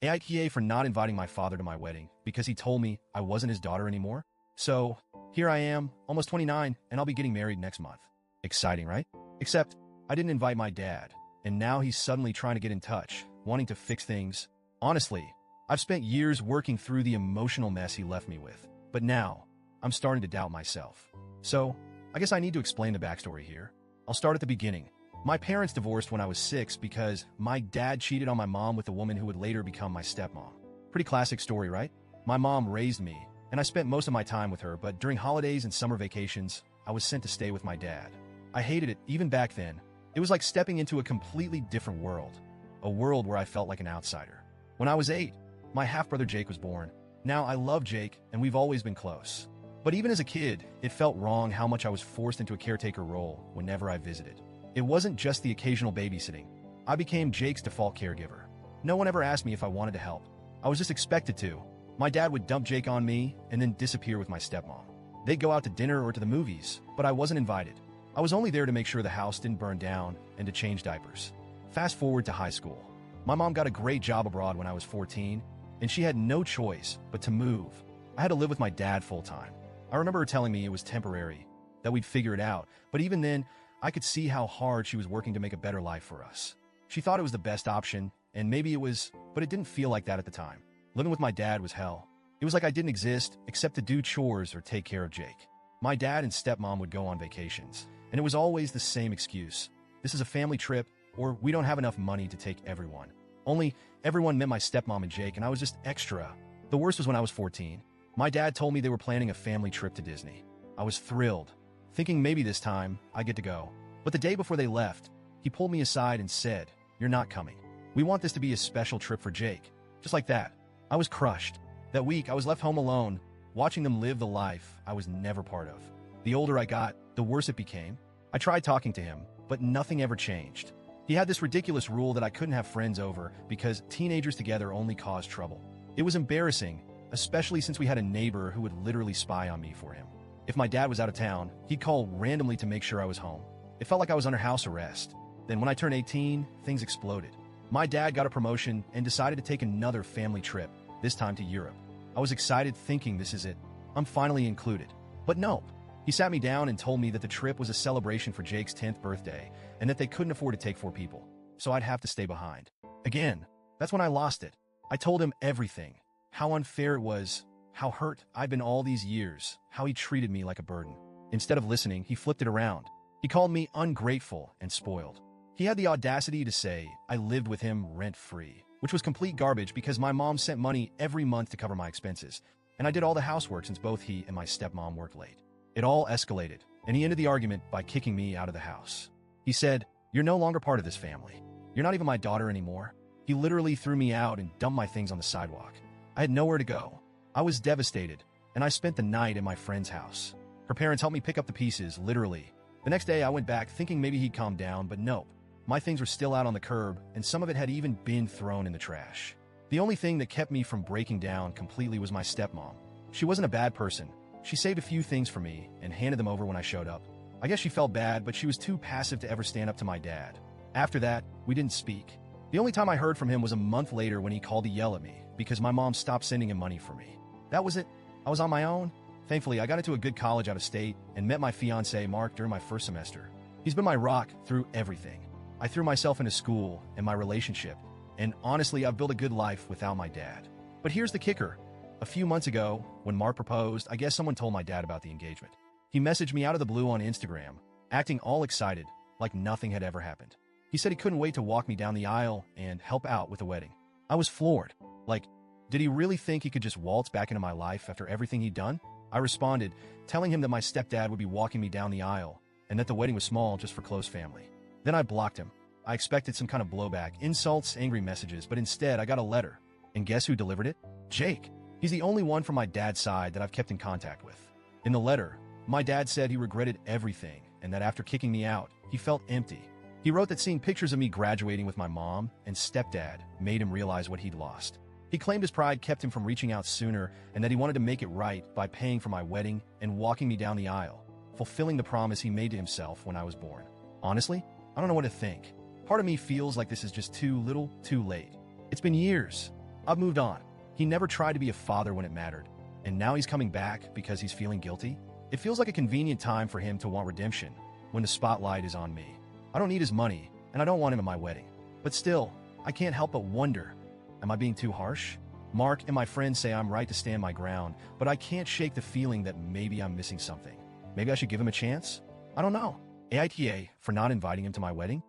AITA for not inviting my father to my wedding because he told me I wasn't his daughter anymore. So, here I am, almost 29, and I'll be getting married next month. Exciting, right? Except, I didn't invite my dad, and now he's suddenly trying to get in touch, wanting to fix things. Honestly, I've spent years working through the emotional mess he left me with, but now, I'm starting to doubt myself. So, I guess I need to explain the backstory here. I'll start at the beginning. My parents divorced when I was 6 because my dad cheated on my mom with a woman who would later become my stepmom. Pretty classic story, right? My mom raised me, and I spent most of my time with her, but during holidays and summer vacations, I was sent to stay with my dad. I hated it, even back then. It was like stepping into a completely different world, a world where I felt like an outsider. When I was 8, my half-brother Jake was born. Now, I love Jake, and we've always been close. But even as a kid, it felt wrong how much I was forced into a caretaker role whenever I visited. It wasn't just the occasional babysitting. I became Jake's default caregiver. No one ever asked me if I wanted to help. I was just expected to. My dad would dump Jake on me and then disappear with my stepmom. They'd go out to dinner or to the movies, but I wasn't invited. I was only there to make sure the house didn't burn down and to change diapers. Fast forward to high school. My mom got a great job abroad when I was 14, and she had no choice but to move. I had to live with my dad full-time. I remember her telling me it was temporary, that we'd figure it out, but even then, I could see how hard she was working to make a better life for us. She thought it was the best option, and maybe it was, but it didn't feel like that at the time. Living with my dad was hell. It was like I didn't exist except to do chores or take care of Jake. My dad and stepmom would go on vacations, and it was always the same excuse. This is a family trip, or we don't have enough money to take everyone. Only everyone meant my stepmom and Jake, and I was just extra. The worst was when I was 14. My dad told me they were planning a family trip to Disney. I was thrilled, thinking maybe this time I get to go. But the day before they left, he pulled me aside and said, "You're not coming. We want this to be a special trip for Jake." Just like that. I was crushed. That week, I was left home alone, watching them live the life I was never part of. The older I got, the worse it became. I tried talking to him, but nothing ever changed. He had this ridiculous rule that I couldn't have friends over because teenagers together only caused trouble. It was embarrassing, especially since we had a neighbor who would literally spy on me for him. If my dad was out of town, he'd call randomly to make sure I was home. It felt like I was under house arrest. Then when I turned 18, things exploded. My dad got a promotion and decided to take another family trip, this time to Europe. I was excited thinking this is it. I'm finally included. But no. He sat me down and told me that the trip was a celebration for Jake's 10th birthday and that they couldn't afford to take 4 people, so I'd have to stay behind. Again, that's when I lost it. I told him everything. How unfair it was, how hurt I'd been all these years, how he treated me like a burden. Instead of listening, he flipped it around. He called me ungrateful and spoiled. He had the audacity to say I lived with him rent-free, which was complete garbage because my mom sent money every month to cover my expenses, and I did all the housework since both he and my stepmom worked late. It all escalated, and he ended the argument by kicking me out of the house. He said, "You're no longer part of this family. You're not even my daughter anymore." He literally threw me out and dumped my things on the sidewalk. I had nowhere to go. I was devastated, and I spent the night at my friend's house. Her parents helped me pick up the pieces, literally. The next day, I went back thinking maybe he'd calm down, but nope. My things were still out on the curb, and some of it had even been thrown in the trash. The only thing that kept me from breaking down completely was my stepmom. She wasn't a bad person. She saved a few things for me and handed them over when I showed up. I guess she felt bad, but she was too passive to ever stand up to my dad. After that, we didn't speak. The only time I heard from him was a month later when he called to yell at me because my mom stopped sending him money for me. That was it. I was on my own. Thankfully, I got into a good college out of state and met my fiancé, Mark, during my first semester. He's been my rock through everything. I threw myself into school and my relationship, and honestly, I've built a good life without my dad. But here's the kicker. A few months ago, when Mark proposed, I guess someone told my dad about the engagement. He messaged me out of the blue on Instagram, acting all excited, like nothing had ever happened. He said he couldn't wait to walk me down the aisle and help out with the wedding. I was floored. Like, did he really think he could just waltz back into my life after everything he'd done? I responded, telling him that my stepdad would be walking me down the aisle and that the wedding was small just for close family. Then I blocked him. I expected some kind of blowback, insults, angry messages, but instead I got a letter. And guess who delivered it? Jake. He's the only one from my dad's side that I've kept in contact with. In the letter, my dad said he regretted everything and that after kicking me out, he felt empty. He wrote that seeing pictures of me graduating with my mom and stepdad made him realize what he'd lost. He claimed his pride kept him from reaching out sooner and that he wanted to make it right by paying for my wedding and walking me down the aisle, fulfilling the promise he made to himself when I was born. Honestly, I don't know what to think. Part of me feels like this is just too little, too late. It's been years. I've moved on. He never tried to be a father when it mattered, and now he's coming back because he's feeling guilty. It feels like a convenient time for him to want redemption when the spotlight is on me. I don't need his money, and I don't want him at my wedding. But still, I can't help but wonder, am I being too harsh? Mark and my friends say I'm right to stand my ground, but I can't shake the feeling that maybe I'm missing something. Maybe I should give him a chance? I don't know. AITA for not inviting him to my wedding?